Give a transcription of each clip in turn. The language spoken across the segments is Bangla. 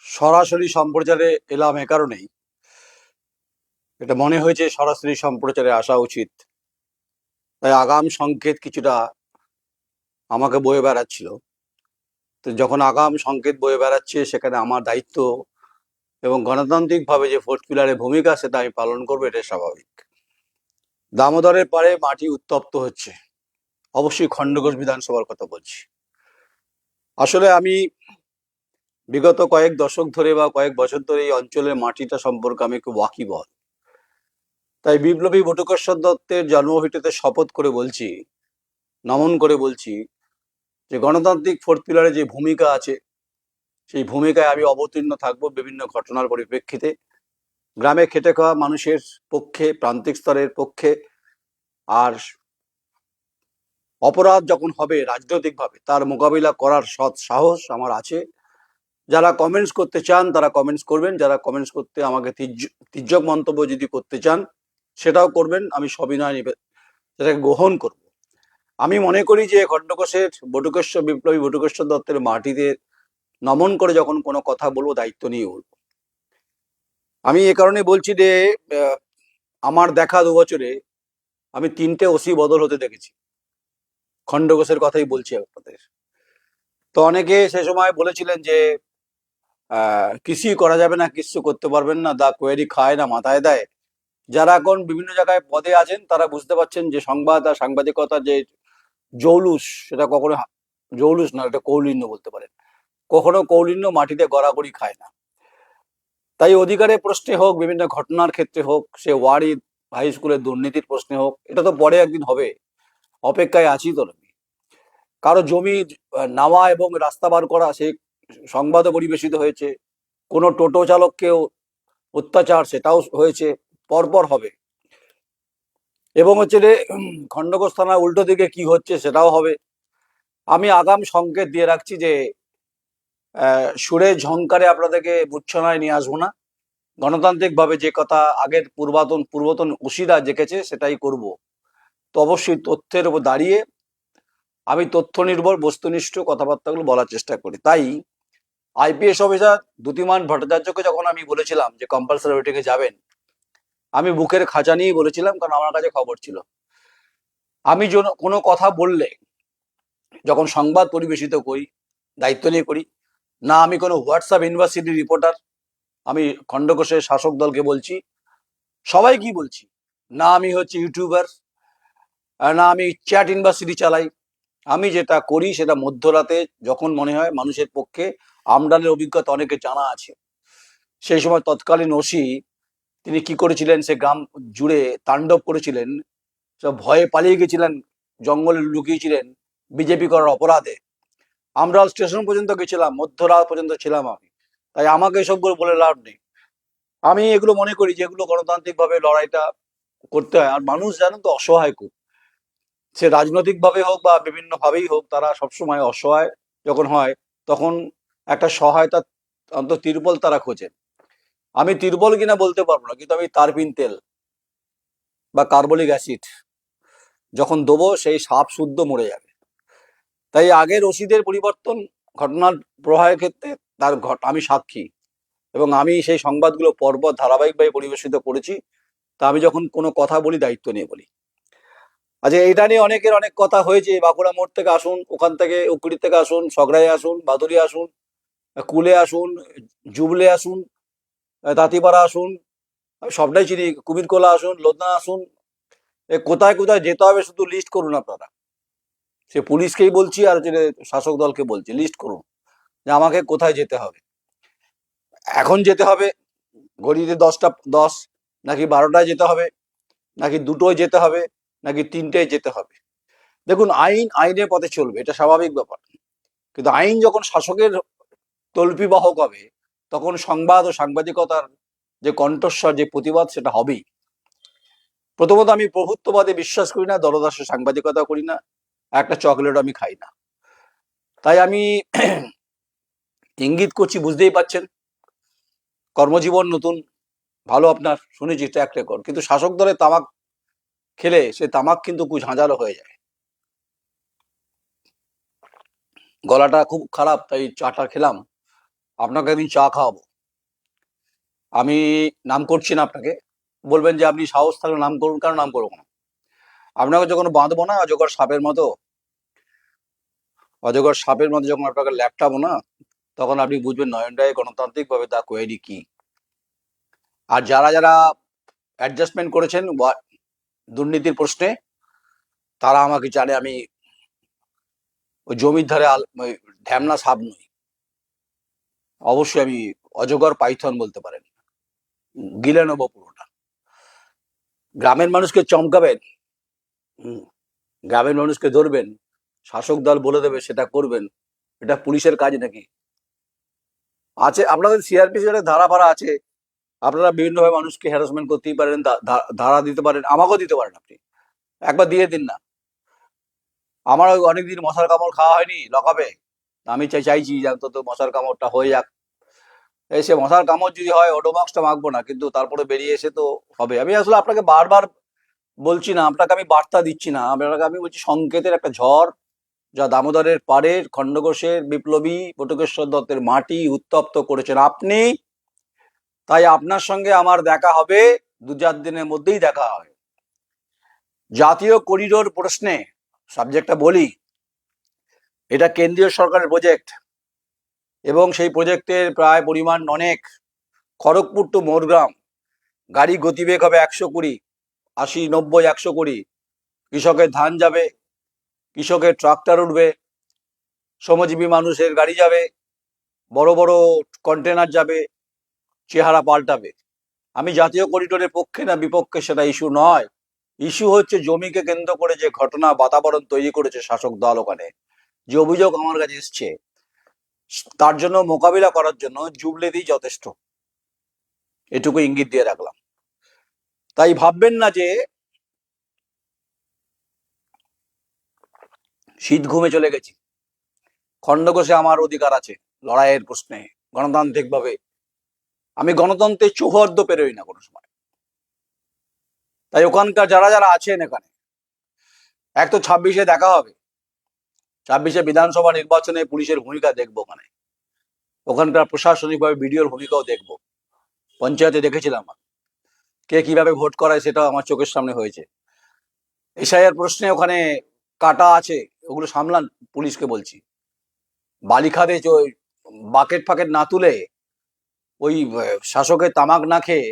সরাসরি সম্প্রচারে এলাম এ কারণেই, এটা মনে হয়েছে সরাসরি সম্প্রচারে আসা উচিত। তাই আগাম সংকেত কিছুটা আমাকে বয়ে বেড়াচ্ছিল। তো যখন আগাম সংকেত বয়ে বেড়াচ্ছে, সেখানে আমার দায়িত্ব এবং গণতান্ত্রিকভাবে যে ফোর্থ পিলারের ভূমিকা সেটা আমি পালন করবো, এটা স্বাভাবিক। দামোদরের পারে মাটি উত্তপ্ত হচ্ছে, অবশ্যই খণ্ডঘোষ বিধানসভার কথা বলছি। আসলে আমি বিগত কয়েক দশক ধরে বা কয়েক বছর ধরে এই অঞ্চলের মাটিটা সম্পর্কে আমি খুব ওয়াকিবহাল। তাই বিপ্লবী বটুকেশ্বর দত্তের জন্মভিটিতে শপথ করে বলছি, নমন করে বলছি, যে গণতান্ত্রিক ফোর্থ পিলারে যে ভূমিকা আছে, সেই ভূমিকায় আমি অবতীর্ণ থাকবো বিভিন্ন ঘটনার পরিপ্রেক্ষিতে, গ্রামে খেটে খাওয়া মানুষের পক্ষে, প্রান্তিক স্তরের পক্ষে। আর অপরাধ যখন হবে রাজনৈতিকভাবে, তার মোকাবিলা করার সৎ সাহস আমার আছে। যারা কমেন্টস করতে চান তারা কমেন্টস করবেন, যারা কমেন্টস করতে আমাকে তির্যক মন্তব্য যদি করতে চান সেটাও করবেন, আমি সবিনয় সেটাকে গ্রহণ করব। আমি মনে করি যে খণ্ডঘোষের বিপ্লবী বটুকেশ্বর দত্তের মাটিতে নমন করে যখন কোনো কথা বলবো, দায়িত্ব নিয়ে বলবো। আমি এ কারণে বলছি যে আমার দেখা 2 বছরে আমি 3টে ওসি বদল হতে দেখেছি। খণ্ডঘোষের কথাই বলছি আপনাদের। তো অনেকে সে সময় বলেছিলেন যে কিছুই করা যাবে না, কিছু করতে পারবেন না, দা কোয়েরি খায় না মাথায় দেয়। যারা এখন বিভিন্ন জায়গায় পদে আছেন তারা বুঝতে পারছেন যে সংবাদ আর সাংবাদিকতা যে জৌলুস, সেটা কখনো জৌলুস না, এটা কৌলিন্য বলতে পারেন। কখনো কৌলিন্য মাটিতে গড়াগড়ি খায় না। তাই অধিকারের প্রশ্নে হোক, বিভিন্ন ঘটনার ক্ষেত্রে হোক, সে ওয়ারি হাই স্কুলের দুর্নীতির প্রশ্নে হোক, এটা তো পরে একদিন হবে, অপেক্ষায় আছি তো আমি। কারো জমি নেওয়া এবং রাস্তা বার করা, সে সংবাদও পরিবেশিত হয়েছে। কোনো টোটো চালককেও অত্যাচার, সেটাও হয়েছে, পরপর হবে। এবং হচ্ছে যে খণ্ডঘোষ থানার উল্টো দিকে কি হচ্ছে সেটাও হবে। আমি আগাম সংকেত দিয়ে রাখছি যে সুরে ঝংকারে আপনাদেরকে মূর্ছনায় নিয়ে আসবো না। গণতান্ত্রিকভাবে যে কথা আগের পূর্বতন ওসিরা জেকেছে সেটাই করব। তো অবশ্যই তথ্যের উপর দাঁড়িয়ে আমি তথ্য নির্ভর বস্তুনিষ্ঠ কথাবার্তাগুলো বলার চেষ্টা করি। তাই আইপিএস অফিসার দ্যুতিমান ভট্টাচার্যকে যখন আমি বলেছিলাম যে কম্পালসারি ওয়েটিংয়ে যাবেন, আমি বুকের খাঁচা নিয়েই বলেছিলাম, কারণ আমার কাছে খবর ছিল। আমি কোনো কথা বললে, যখন সংবাদ পরিবেশিত করি, দায়িত্ব নিয়ে করি না। আমি কোনো হোয়াটসঅ্যাপ ইউনিভার্সিটি রিপোর্টার, আমি খণ্ডঘোষের শাসক দলকে বলছি, সবাই কি বলছি, না আমি হচ্ছে ইউটিউবার, না আমি চ্যাট ইউনিভার্সিটি চালাই। আমি যেটা করি সেটা মধ্যরাতে যখন মনে হয় মানুষের পক্ষে, আমডানের অভিজ্ঞতা অনেকে জানা আছে। সেই সময় তৎকালীন ওসি তিনি কি করেছিলেন, সে গ্রাম জুড়ে তাণ্ডব করেছিলেন, সব ভয়ে পালিয়ে গেছিলেন, জঙ্গলে লুকিয়েছিলেন বিজেপি করার অপরাধে। আমরা স্টেশন পর্যন্ত গেছিলাম, মধ্যরাত পর্যন্ত ছিলাম আমি। তাই আমাকে এসবগুলো বলে লাভ নেই। আমি এগুলো মনে করি যে এগুলো গণতান্ত্রিক ভাবে লড়াইটা করতে হয়। আর মানুষ জানেন তো অসহায় খুব, সে রাজনৈতিক ভাবে হোক বা বিভিন্ন ভাবেই হোক, তারা সবসময় অসহায় যখন হয় তখন একটা সহায়তা, অন্তত তিরপল তারা খোঁজেন। আমি তিরপল কিনা বলতে পারবো না, কিন্তু আমি তারপিন তেল বা কার্বলিক অ্যাসিড যখন দেবো, সেই সাপ শুদ্ধ মরে যাবে। তাই আগের ওসিদের পরিবর্তন ঘটনার প্রবাহের ক্ষেত্রে আমি সাক্ষী, এবং আমি সেই সংবাদগুলো পরপর ধারাবাহিকভাবে পরিবেশিত করেছি। তা আমি যখন কোনো কথা বলি, দায়িত্ব নিয়ে বলি। আচ্ছা, এটা নিয়ে অনেকের অনেক কথা হয়েছে। বাঁকুড়া মোড় থেকে আসুন, ওখান থেকে উকড়ি থেকে আসুন, সগড়ায় আসুন, বাদুড়ি আসুন, কুলে আসুন, জুবলে আসুন, তাঁতিপাড়া আসুন, সবটাই চিনি, কুমিরকোলা আসুন, লোদনা আসুন। কোথায় কোথায় যেতে হবে শুধু লিস্ট করুন আপনারা। সে পুলিশকেই বলছি আর যে শাসক দলকে বলছি, লিস্ট করুন যে আমাকে কোথায় যেতে হবে। এখন যেতে হবে ঘড়িতে 10টা 10, নাকি 12টায় যেতে হবে, নাকি 2টোয় যেতে হবে, নাকি 3টেয় যেতে হবে। দেখুন, আইন আইনের পথে চলবে, এটা স্বাভাবিক ব্যাপার। কিন্তু আইন যখন শাসকের তল্পিবাহক হবে, তখন সংবাদ ও সাংবাদিকতার যে কণ্ঠস্বর, যে প্রতিবাদ, সেটা হবেই। প্রথমত, আমি প্রভুত্ববাদে বিশ্বাস করি না, দলদাসে সাংবাদিকতা করি না, একটা চকলেট আমি খাই না। তাই আমি ইঙ্গিত করছি, বুঝতেই পাচ্ছেন, কর্মজীবন নতুন, ভালো, আপনার শুনেছি ট্র্যাক রেকর্ড, কিন্তু শাসক দলের তামাক খেলে সে তামাক কিন্তু ঝাঁঝালো হয়ে যায়। গলাটা খুব খারাপ, তাই চাটা খেলাম, আপনাকে একদিন চা খাওয়াবো। আমি নাম করছি না আপনাকে, বলবেন যে আপনি সাহস থাকলে নাম করুন, কেন নাম করবো না? আপনাকে যখন বাঁধবো না অজগর সাপের মতো, অজগর সাপের মতো যখন আপনাকে ল্যাপটাবো না, তখন আপনি বুঝবেন নয়ন রায় গণতান্ত্রিক ভাবে তা কোয়েরি কি। আর যারা যারা অ্যাডজাস্টমেন্ট করেছেন দুর্নীতির প্রশ্নে, তারা আমাকে জানে আমি ওই জমির ধারে ওই ঢ্যামনা সাপ নই। অবশ্যই আমি অজগর পাইথন বলতে পারেন, গিলে নেবো পুরোটা। গ্রামের মানুষকে চমকাবেন, হুম, গ্রামের মানুষকে ধরবেন, শাসক দল বলে দেবে সেটা করবেন, এটা পুলিশের কাজ নাকি? আছে আপনাদের সিআরপিসি ধারা ফারা আছে, আপনারা বিভিন্নভাবে মানুষকে হ্যারাসমেন্ট করতেই পারেন, ধারা দিতে পারেন, আমাকেও দিতে পারেন। আপনি একবার দিয়ে দিন না। আমার ওই অনেকদিন মশার কামড় খাওয়া হয়নি লকাপে, আমি চাইছি যে অন্তত মশার কামড়টা হয়ে যাক। এসে মশার কামড় যদি হয় ওডোমক্সটা মাখবো না, কিন্তু তারপরে বেরিয়ে এসে তো হবে। আমি আসলে আপনাকে বারবার বলছি না, আপনাকে আমি বার্তা দিচ্ছি না, আপনাকে আমি বলছি সংকেতের একটা ঝড়, যা দামোদরের পাড়ের খণ্ডঘোষের বিপ্লবী বটুকেশ্বর দত্তের মাটি উত্তপ্ত করেছেন আপনি। তাই আপনার সঙ্গে আমার দেখা হবে, 2-4 দিনের মধ্যেই দেখা হবে। জাতীয় করিডোর প্রশ্নে সাবজেক্টটা বলি, এটা কেন্দ্রীয় সরকারের প্রজেক্ট এবং সেই প্রজেক্টের প্রায় পরিমাণ অনেক। খড়গপুর টু মোরগ্রাম গাড়ি গতিবেগ হবে 120, 80, 90, 120। কৃষকের ধান যাবে, কৃষকের ট্রাক্টর উঠবে, শ্রমজীবী মানুষের গাড়ি যাবে, বড় বড় কন্টেনার যাবে, চেহারা পাল্টাবে। আমি জাতীয় করিডোরের পক্ষে না বিপক্ষে সেটা ইস্যু নয়। ইস্যু হচ্ছে জমিকে কেন্দ্র করে যে ঘটনা বাতাবরণ তৈরি করেছে শাসক দল ওখানে, যে অভিযোগ আমার কাছে এসছে, তার জন্য মোকাবিলা করার জন্য জুবলিদি যথেষ্ট। এটুকু ইঙ্গিত দিয়ে রাখলাম। তাই ভাববেন না যে শীত ঘুমে চলে গেছি। খণ্ডঘোষে আমার অধিকার আছে লড়াইয়ের প্রশ্নে, গণতান্ত্রিক ভাবে। আমি গণতন্ত্রের চৌহদ্দ পেরোই না কোনো সময়। তাই ওখানকার যারা যারা আছেন এখানে, এক তো 26-এ দেখা হবে, 26-এ বিধানসভা নির্বাচনে পুলিশের ভূমিকা দেখবো ওখানে, ওখানকার প্রশাসনিকভাবে বিডিওর ভূমিকাও দেখবো। পঞ্চায়েতে দেখেছিলাম কে কিভাবে ভোট করায়, সেটাও আমার চোখের সামনে হয়েছে। এসআইআর প্রশ্নে ওখানে কাটা আছে, ওগুলো সামলান পুলিশকে বলছি। বালিখাদে ওই বাকেট ফাকেট না তুলে, ওই শাসকের তামাক না খেয়ে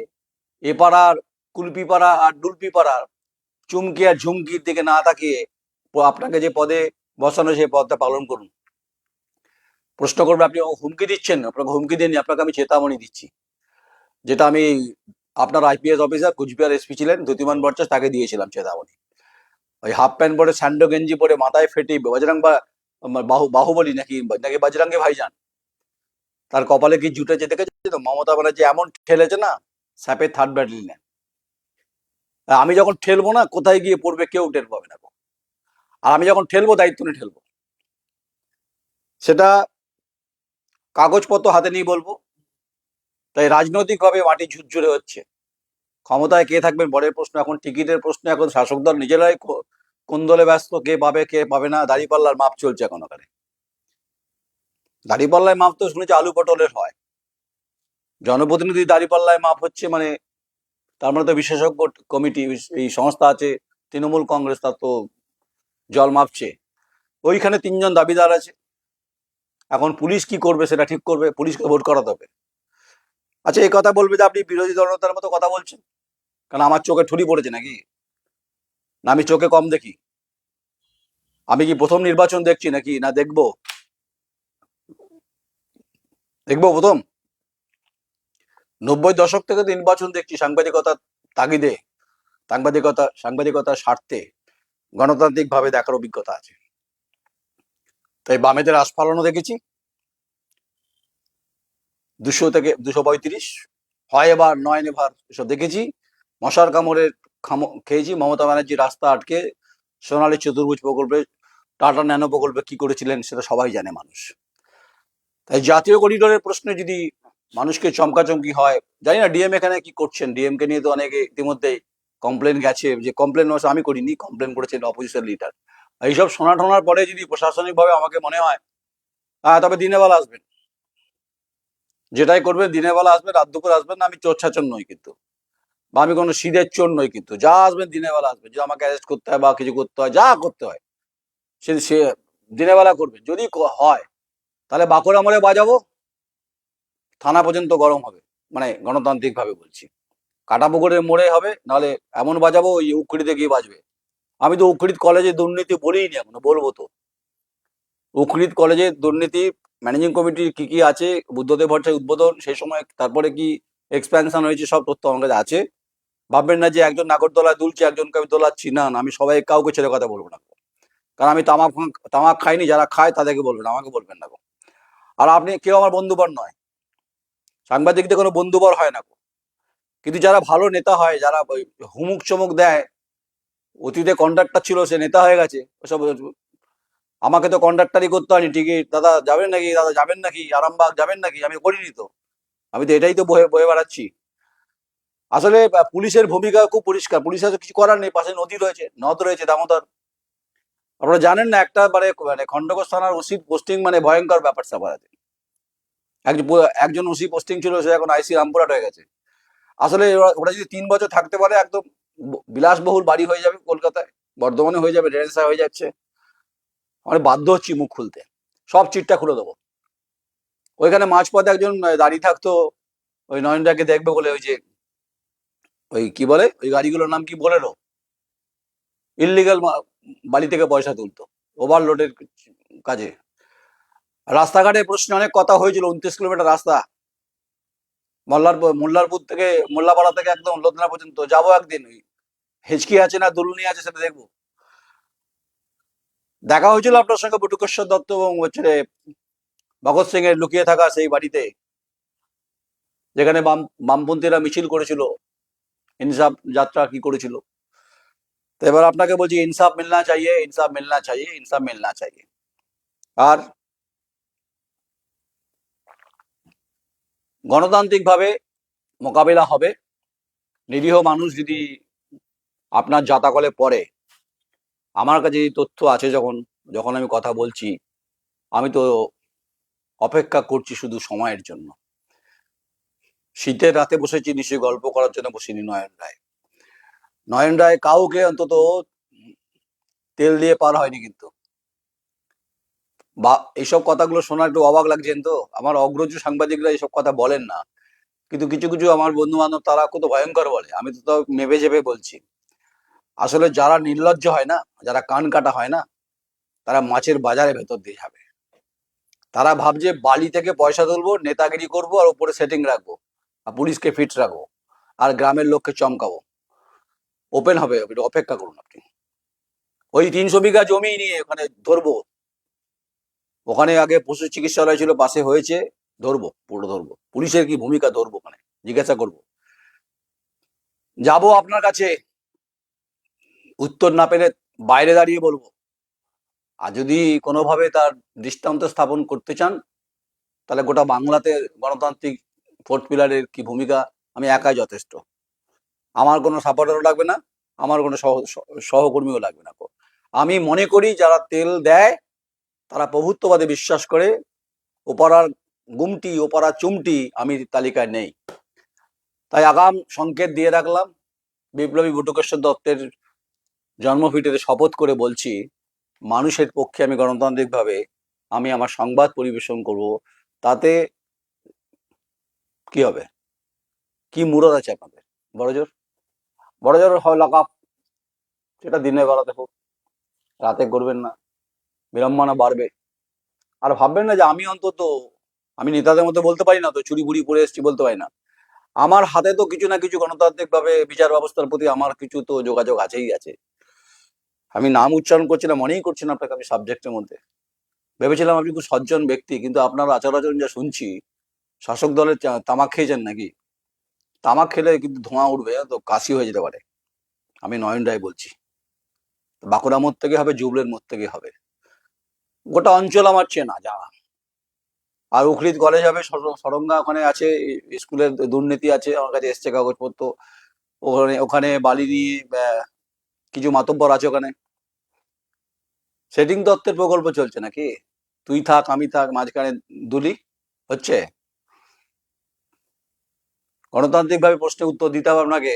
এপাড়ার কুলপিপাড়া আর ডুলপিপাড়ার চুমকি আর ঝুমকির দিকে না তাকিয়ে আপনাকে যে পদে বসানো সেই পদটা পালন করুন। প্রশ্ন করবে আপনি হুমকি দিচ্ছেন, আপনাকে হুমকি দেননি, আপনাকে আমি চেতাবনী দিচ্ছি, যেটা আমি আপনার আইপিএস অফিসার কুচবিহার এসপি ছিলেন দ্যুতিমান ভট্টাচার্য, তাকে দিয়েছিলাম চেতাবনী। ওই হাফ প্যান্ট পরে স্যান্ডো গেঞ্জি পরে মাথায় ফেটি বজরং বা বাহুবলী নাকি নাকি বজরঙ্গী ভাইজান, তার কপালে কি জুটেছে দেখেছে তো? মমতা ব্যানার্জি এমন ঠেলেছে না, স্যাপের 3rd ব্যাটালিয়নে। আমি যখন ঠেলবো না, কোথায় গিয়ে পড়বে কেউ টের পাবে না। আর আমি যখন ঠেলবো দায়িত্ব নিয়ে ঠেলবো, সেটা কাগজপত্র হাতে নিয়ে বলবো। তাই রাজনৈতিকভাবে মাটি ঝুরঝুরে হচ্ছে। ক্ষমতায় কে থাকবেন বড়ের প্রশ্ন, এখন টিকিটের প্রশ্ন, এখন শাসক দল নিজেরাই কোন দলে ব্যস্ত, কে পাবে কে পাবে না। দাঁড়িপাল্লার মাপ চলছে এখন ওখানে। দাঁড়িপাল্লায় মাপ তো শুনেছি আলু পটলের হয়, জনপ্রতিনিধি দাঁড়িপাল্লায় মাপ হচ্ছে মানে, তার মানে তো বিশেষজ্ঞ কমিটি, এই সংস্থা আছে তৃণমূল কংগ্রেস, তার তো জল মাপছে। ওইখানে 3 জন দাবিদার আছে। এখন পুলিশ কি করবে সেটা ঠিক করবে, পুলিশকে ভোট করাতে হবে। আচ্ছা, এই কথা বলবে যে আপনি বিরোধী দলনেতার মতো কথা বলছেন, কারণ আমার চোখে ঠুরি পড়েছে নাকি? না আমি চোখে কম দেখি? আমি কি প্রথম নির্বাচন দেখছি নাকি, না দেখবো? দেখবো প্রথম? 90 দশক থেকে তো নির্বাচন দেখছি সাংবাদিকতার তাগিদে, সাংবাদিকতার স্বার্থে, গণতান্ত্রিক ভাবে দেখার অভিজ্ঞতা আছে। তাই বামেদের আস্ফালনও দেখেছি, 200 থেকে 235 হয়, এবার 9 এবার এসব দেখেছি। মশার কামড়ের খেয়েছি। মমতা ব্যানার্জি রাস্তা আটকে সোনালী চতুর্ভুজ প্রকল্পে, টাটা ন্যানো প্রকল্পে কি করেছিলেন সেটা সবাই জানে মানুষ। তাই জাতীয় করিডোরের প্রশ্নে যদি মানুষকে চমকাচমকি হয়, জানি না ডিএম এখানে কি করছেন। ডিএম কে নিয়ে তো অনেকে ইতিমধ্যে কমপ্লেন গেছে, যে কমপ্লেন আমি করিনি, কমপ্লেন করেছেন অপোজিশন লিডার। এইসব শোনা টোনার পরে যদি প্রশাসনিক ভাবে আমাকে মনে হয়, হ্যাঁ তবে দিনের বেলা আসবেন, যেটাই করবেন দিনের বেলা আসবেন, রাত দুপুর আসবেন না। আমি চোর ছাচর নই কিন্তু, বা আমি কোনো সিধের চোর নই কিন্তু। যা আসবেন দিনের বেলা আসবেন, যদি আমাকে অ্যারেস্ট করতে হয় বা কিছু করতে হয়, যা করতে হয় সে দিনের বেলা করবেন। যদি হয় তাহলে বাঁকুড়া মোড়ে বাজাবো, থানা পর্যন্ত গরম হবে, মানে গণতান্ত্রিক ভাবে বলছি। কাটাপুকুরের মোড়ে হবে, নাহলে এমন বাজাবো ওই উখড়িতে গিয়ে বাজবে। আমি তো উখড়িত কলেজে দুর্নীতি বলিনি, এখনো বলবো তো। উখড়িত কলেজে দুর্নীতি, ম্যানেজিং কমিটির কি কি আছে, বুদ্ধদেব ভট্টাচার্য উদ্বোধন সেই সময়, তারপরে কি এক্সপ্যানশন হয়েছে, সব তথ্য আমার কাছে আছে। ভাববেন না যে একজন নাগরদোলায় দুলছে একজনকে আমি দোলাচ্ছি, না না, আমি সবাই কাউকে ছেড়ে কথা বলবো না। কারণ আমি তামাক তামাক খাইনি, যারা খায় তাদেরকে বলবেন, আমাকে বলবেন না। আর আপনি কেউ আমার বন্ধুবর নয়, সাংবাদিকদের কোনো বন্ধুবর হয় না। কিন্তু যারা ভালো নেতা হয়, যারা ওই হুমুক চমক দেয়, অতীতে কন্ডাক্টর ছিল, সে নেতা হয়ে গেছে, ওসব। আমাকে তো কন্ডাক্টারই করতে হয়নি, টিকিট দাদা যাবেন নাকি, দাদা যাবেন নাকি, আরামবাগ যাবেন নাকি, আমি করিনি তো। আমি তো এটাই তো বয়ে বয়ে বেড়াচ্ছি। আসলে পুলিশের ভূমিকা খুব পরিষ্কার, পুলিশের তো কিছু করার নেই, পাশে নদী রয়েছে, নদ রয়েছে দামোদর। আপনারা জানেন না, একটা মানে খন্ডকোষ থানার ওসি পোস্টিং মানে ভয়ঙ্কর ব্যাপার স্যাপার আছে। একজন ওসি পোস্টিং ছিল, সে এখন আইসি রামপুরহাট হয়ে গেছে। আসলে ওরা যদি 3 বছর থাকতে পারে, একদম বিলাসবহুল বাড়ি হয়ে যাবে কলকাতায়, বর্ধমানে হয়ে যাবে, রেনেসা হয়ে যাচ্ছে। আমি বাধ্য হচ্ছি মুখ খুলতে, সব চিটটা খুলে দেবো। ওইখানে মাঝপথে একজন দাঁড়িয়ে থাকতো, ওই নয়নদাকে দেখবে বলে, ওই যে ওই কি বলে ওই গাড়িগুলোর নাম কি, বোলেরো, ইল্লিগাল বাড়ি থেকে পয়সা তুলতো ওভারলোডের কাজে। রাস্তাঘাটের প্রশ্নে অনেক কথা হয়েছিল, 29 কিলোমিটার রাস্তা, মোল্লারপুর থেকে, মোল্লাপাড়া থেকে একদম লোধনা পর্যন্ত যাবো একদিন। ওই হেঁচকি আছে না দুলুনি আছে সেটা দেখবো। দেখা হয়েছিল আপনার সঙ্গে বটুকেশ্বর দত্ত এবং হচ্ছে ভগৎ সিং এর লুকিয়ে থাকা সেই বাড়িতে, যেখানে বামপন্থীরা মিছিল করেছিল, ইনসাফ যাত্রা কি করেছিল। তো এবার আপনাকে বলছি, ইনসাফ মিলনা চাইয়ে, ইনসাফ মিলনা চাইয়ে, ইনসাফ মিলনা চাইয়ে। আর গণতান্ত্রিক ভাবে মোকাবিলা হবে। নিরীহ মানুষ যদি আপনার জাতাকলে পড়ে, আমার কাছে এই তথ্য আছে, যখন যখন আমি কথা বলছি, আমি তো অপেক্ষা করছি শুধু সময়ের জন্য। শীতের রাতে বসেছি নিশ্চয়ই গল্প করার জন্য বসিনি। নয়ন রায় কাউকে অন্তত তেল দিয়ে পার হয়নি কিন্তু। বা এইসব কথাগুলো শোনা একটু অবাক লাগছেন তো, আমার অগ্রজ সাংবাদিকরা এইসব কথা বলেন না, কিন্তু কিছু কিছু আমার বন্ধু বান্ধব তারা কত ভয়ঙ্কর বলে, আমি তো তাও মেপে চেপে বলছি। আসলে যারা নির্লজ্জ হয় না, যারা কান কাটা হয় না, তারা মাছের বাজারে ভেতর দিয়ে যাবে। তারা ভাবছে বালি থেকে পয়সা তুলবো, নেতাগিরি করবো, আর উপরে সেটিং রাখবো, আর পুলিশকে ফিট রাখবো, আর গ্রামের লোককে চমকাবো। ওপেন হবে, একটু অপেক্ষা করুন আপনি। ওই 300 বিঘা জমি নিয়ে ওখানে ধরবো, ওখানে আগে পশু চিকিৎসালয় ছিল, পাশে হয়েছে, ধরবো, পুরো ধরবো। পুলিশের কি ভূমিকা ধরবো, মানে জিজ্ঞাসা করবো। যাবো আপনার কাছে, উত্তর না পেলে বাইরে দাঁড়িয়ে বলবো। আর যদি কোনোভাবে তার দৃষ্টান্ত স্থাপন করতে চান, তাহলে গোটা বাংলাতে গণতান্ত্রিক ফোর্থ পিলারের কি ভূমিকা, আমি একাই যথেষ্ট। আমার কোনো সাপোর্টারও লাগবে না, আমার কোনো সহকর্মীও লাগবে না। আমি মনে করি যারা তেল দেয় তারা প্রভুত্ববাদে বিশ্বাস করে, ওপারার গুমটি ওপারার চুমটি আমি তালিকায় নেই। তাই আগাম সংকেত দিয়ে রাখলাম, বিপ্লবী বটুকেশ্বর দত্তের জন্মভিটেতে শপথ করে বলছি, মানুষের পক্ষে আমি গণতান্ত্রিকভাবে আমি আমার সংবাদ পরিবেশন করব। তাতে কি হবে, কি মুরদ আছে আপনাদের? বড়জোর বড়জোর হয় লক আপ, সেটা দিনের বেলাতে হোক, রাতে করবেন না, বিড়ম্বনা বাড়বে। আর ভাববেন না যে আমি অন্তত, আমি নেতাদের মধ্যে বলতে পারি না তো, চুরি বুড়ি পরে এসছি বলতে পারি না। আমার হাতে তো কিছু না কিছু গণতান্ত্রিক ভাবে বিচার ব্যবস্থার প্রতি আমার কিছু তো যোগাযোগ আছেই আছে। আমি নাম উচ্চারণ করছি না, মনেই করছি না আপনাকে আমি সাবজেক্টের মধ্যে। ভেবেছিলাম আপনি খুব সজ্জন ব্যক্তি, কিন্তু আপনার আচার আচরণ যা শুনছি, শাসক দলের তামাক খেয়েছেন নাকি? তামাক খেলে কিন্তু ধোঁয়া উঠবে, তো কাশি হয়ে যেতে পারে। আমি নয়ন রায় বলছি, বাঁকুড়া মোড় থেকে হবে, জুবলের মোড় থেকে হবে, গোটা অঞ্চল আমার চেনা জানা। আর উখরিদ কলেজ হবে, সরঙ্গা ওখানে আছে, স্কুলের দুর্নীতি আছে, আমার কাছে এসছে কাগজপত্র। ওখানে ওখানে বালি নিয়ে কিছু মাতব্বর আছে ওখানে। সেটিং দত্তের প্রকল্প চলছে নাকি? তুই থাক আমি থাক, মাঝখানে দুলি হচ্ছে। গণতান্ত্রিকভাবে প্রশ্নের উত্তর দিতে হবে আপনাকে।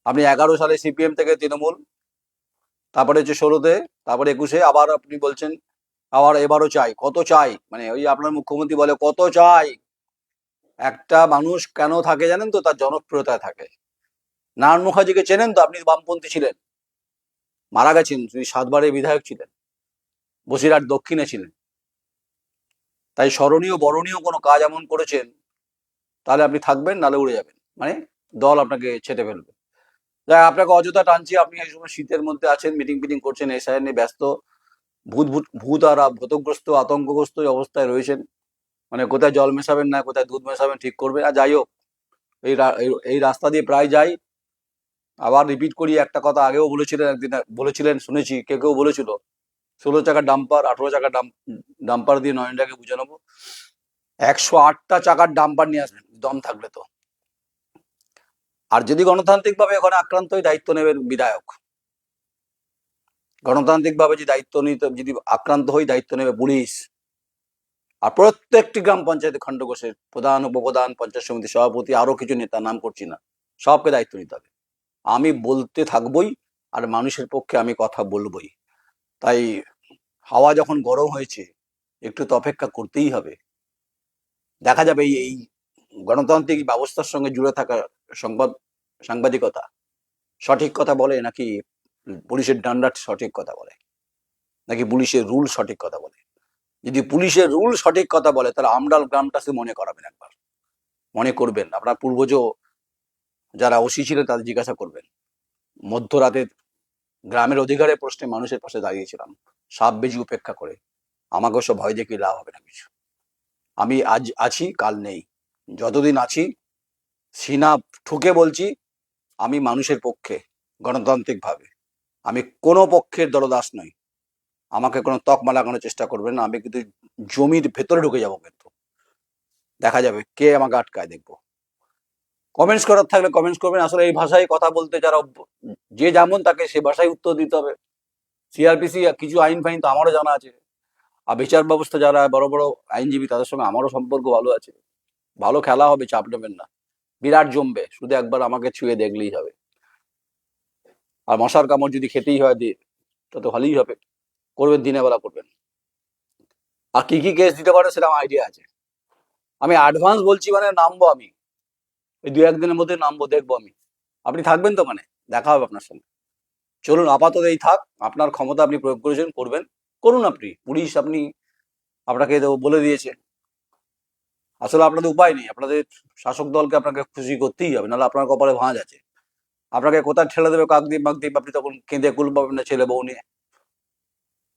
আপনি 11 সালে সিপিএম থেকে তৃণমূল, তারপরে হচ্ছে 16-তে, তারপরে 21-এ, আবার আপনি বলছেন আবার এবারও চাই। কত চাই? মানে ওই আপনার মুখ্যমন্ত্রী বলে কত চাই। একটা মানুষ কেন থাকে জানেন তো? তার জনপ্রিয়তায় থাকে। নারায়ণ মুখার্জিকে চেনেন তো? আপনি বামপন্থী ছিলেন, মারা গেছেন, তিনি 7বারের বিধায়ক ছিলেন, বসিরহাট দক্ষিণে ছিলেন। তাই স্মরণীয় বরণীয় কোনো কাজ এমন করেছেন, তাহলে আপনি থাকবেন, নালে উড়ে যাবেন, মানে দল আপনাকে ছেটে ফেলবে। যাই, আপনাকে অযথা টানছি। আপনি এই সময় শীতের মধ্যে আছেন, মিটিং ফিটিং করছেন, এসআইআর নিয়ে ব্যস্ত, ভূত ভূত ভূত আর ভূতগ্রস্ত আতঙ্কগ্রস্ত অবস্থায় রয়েছেন। মানে কোথায় জল মেশাবেন না কোথায় দুধ মেশাবেন ঠিক করবেন। আর যাই হোক, এই রাস্তা দিয়ে প্রায় যাই। আবার রিপিট করি, একটা কথা আগেও বলেছিলেন, একদিন বলেছিলেন শুনেছি, কেউ বলেছিল 16 চাকার ডাম্পার, 18 চাকার ডাম্পার দিয়ে নয়নটাকে বুঝে নেবো। 108টা চাকার ডাম্পার নিয়ে আসবেন দম থাকলে তো। আর যদি গণতান্ত্রিক ভাবে ওখানে আক্রান্ত হয়ে দায়িত্ব নেবেন বিধায়ক। গণতান্ত্রিক ভাবে যদি দায়িত্ব নিতে, যদি আক্রান্ত হয়ে দায়িত্ব নেবে পুলিশ। আর প্রত্যেকটি গ্রাম পঞ্চায়েত খণ্ডঘোষের প্রধান, উপপ্রধান, পঞ্চায়েত সমিতি সভাপতি, আরো কিছু নেতা, নাম করছি না, সবকে দায়িত্ব নিতে হবে। আমি বলতে থাকবই, আর মানুষের পক্ষে আমি কথা বলবই। তাই হাওয়া যখন গরম হয়েছে, একটু তো অপেক্ষা করতেই হবে। দেখা যাবে এই গণতান্ত্রিক ব্যবস্থার সঙ্গে জুড়ে থাকা সাংবাদিকতা সঠিক কথা বলে, নাকি পুলিশের ডান্ডা সঠিক কথা বলে, নাকি পুলিশের রুল সঠিক কথা বলে। যদি পুলিশের রুল সঠিক কথা বলে, তাহলে আমডাল গ্রামটা সে মনে করাবেন, একবার মনে করবেন। আপনার পূর্বজ যারা ওসি ছিলেন তাদের জিজ্ঞাসা করবেন। মধ্যরাতে গ্রামের অধিকারের প্রশ্নে মানুষের পাশে দাঁড়িয়েছিলাম, সাপ বেজি উপেক্ষা করে। আমাকে সব ভয় দেখিয়ে লাভ হবে না কিছু। আমি আজ আছি, কাল নেই। যতদিন আছি, সিনা ঠুকে বলছি, আমি মানুষের পক্ষে, গণতান্ত্রিক ভাবে। আমি কোনো পক্ষের দলদাস নই। আমাকে কোনো তকমা লাগানোর চেষ্টা করবেন না। আমি কিন্তু জমির ভেতরে ঢুকে যাবো, কিন্তু দেখা যাবে কে আমাকে আটকায়, দেখবো। কমেন্টস করার থাকলে কমেন্টস করবেন। আসলে এই ভাষায় কথা বলতে যারা যে যেমন, তাকে সে ভাষায় উত্তর দিতে হবে। সিআরপিসি কিছু আইন ফাইন তো আমারও জানা আছে। আর বিচার ব্যবস্থা যারা বড় বড় আইনজীবী, তাদের সঙ্গে আমারও সম্পর্ক ভালো আছে। ভালো খেলা হবে, চাপ নেবেন না, বিরাট জমবে। শুধু একবার আমাকে ছুঁয়ে দেখলেই হবে। আর মশার কামড় যদি খেতেই হয় দিয়ে, তত ভালোই হবে। করবেন, দিনের বেলা করবেন। আর কি কি কেস দিতে পারে সেটা আমার আইডিয়া আছে। আমি অ্যাডভান্স বলছি, মানে নামবো আমি, এই 2-1 দিনের মধ্যে নামবো, দেখবো আমি। আপনি থাকবেন তো? মানে দেখা হবে আপনার সঙ্গে। চলুন, আপাতত এই থাক। আপনার ক্ষমতা আপনি প্রয়োগ করেছেন, করবেন, করুন। আপনি পুলিশ, আপনি, আপনাকে তো বলে দিয়েছে। আসলে আপনাদের উপায় নেই, আপনাদের শাসক দলকে আপনাকে খুশি করতেই হবে, নাহলে আপনার কপালে ভাঁজ আছে। আপনাকে কোথায় ঠেলে দেবে কাকদ্বীপ মাকদ্বীপ, আপনি তখন কেঁদে কুল পাবেন না ছেলে বউ নিয়ে।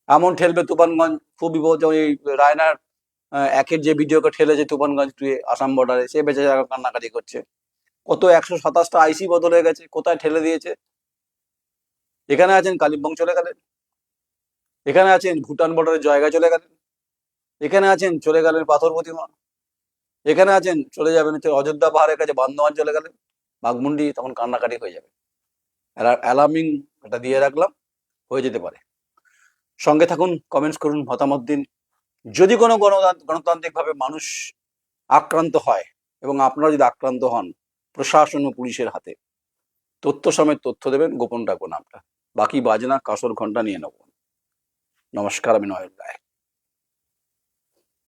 এমন ঠেলবে তুফানগঞ্জ, খুব বিপদ। যেমন এই রায়নার একের যে ভিডিওকে ঠেলেছে তুফানগঞ্জ টুয়ে আসাম বর্ডারে, সে বেঁচে যাওয়ার কান্নাকাটি করছে। কত 127টা আইসি বদল হয়ে গেছে, কোথায় ঠেলে দিয়েছে। এখানে আছেন, কালিম্পং চলে গেলেন। এখানে আছেন, ভুটান বর্ডারের জায়গায় চলে গেলেন। এখানে আছেন, চলে গেলেন পাথর প্রতিমা। এখানে আছেন, চলে যাবেন হচ্ছে অযোধ্যা পাহাড়ের কাছে বান্ধবান চলে গেলেন, বাঘমুন্ডি। তখন কান্নাকাটি হয়ে যাবে। অ্যালার্মিং এটা দিয়ে রাখলাম, হয়ে যেতে পারে। সঙ্গে থাকুন, কমেন্টস করুন, মতামত দিন। যদি কোনো গণতান্ত্রিকভাবে মানুষ আক্রান্ত হয়, এবং আপনারা যদি আক্রান্ত হন প্রশাসন ও পুলিশের হাতে, তথ্য সমেত তথ্য দেবেন, গোপন রাখবো নামটা। বাকি বাজনা কাসর ঘন্টা নিয়ে নেব। নমস্কার, আমি নয়ন রায়।